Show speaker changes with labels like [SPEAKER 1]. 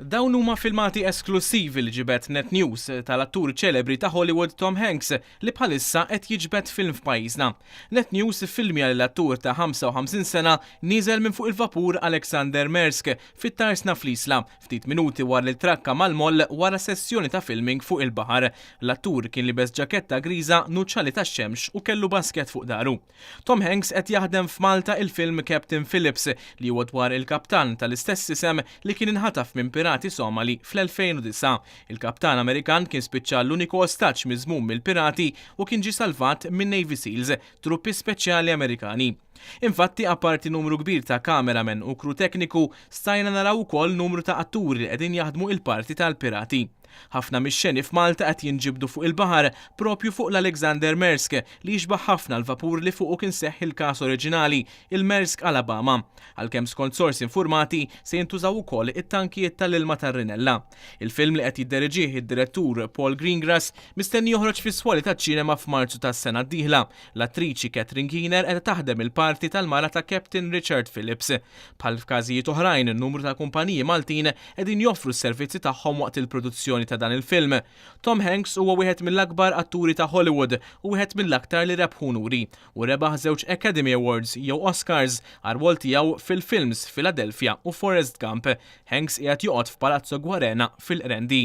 [SPEAKER 1] Dawn huma filmati esklusivi li ġibet Net News tal-attur ċelebri ta' Hollywood Tom Hanks li bħalissa qed jiġbed film f'pajjiżna. Net News filmja l-attur ta' 55 sena nieżel minn fuq il-vapur Alexander Maersk fit-Tarsna fl-Isla, ftit minuti wara li trakka mal-moll wara sessjoni ta' filming fuq il-baħar. L-attur kien libes ġaketta griża nuċċali tax-xemx u kellu basket fuq daru. Tom Hanks qed jaħdem f'Malta il-film Captain Phillips li huwa dwar il-kaptan tal-istess isem li kien inħataf minn pirati Somali fl-2009. Il-kaptan Amerikan kien spiċċa l-uniku ostaġġ miżmum mill-pirati u kien ġie salvat minn Navy Seals, truppi speċjali Amerikani. Infatti, apparti numru kbir ta' kameramen u kru tekniku, stajna naraw ukoll numru ta' atturi li qegħdin jaħdmu il-parti tal-pirati. Ħafna mix-xeni f'Malta qed jinġibdu fuq il-baħar propju fuq l-Alexander Maersk li jixbaħ ħafna l-vapur li fuqu kien seħħ il-każ oriġinali, il-Maersk Alabama. Għalkemm skont sorsi informati se jintużaw ukoll it-tankijiet tal-ilma tar-Rinella. Il-film li qed jiddereġih id-direttur Paul Greengrass mistenni joħroġ fis-swali taċ-ċinema f'Marzu tas-sena d-dieħla. L-attriċi Catherine Keener qed taħdem il-parti tal-mara ta' Captain Richard Phillips. Bħal f'każijiet oħrajn, in-numru ta' kumpaniji Maltin qegħdin joffru s-servizzi tagħhom waqt il-produzzjoni ta' dan il-film. Tom Hanks huwa wieħed mill-akbar atturi ta' Hollywood u wieħed mill-aktar li rebħu nuri u rebaħ żewġ Academy Awards jew Oscars għar-rwol tiegħu fil-films Philadelphia u Forrest Gump. Hanks qiegħed joqgħod f'Palazzo Guarena fil-Qrendi.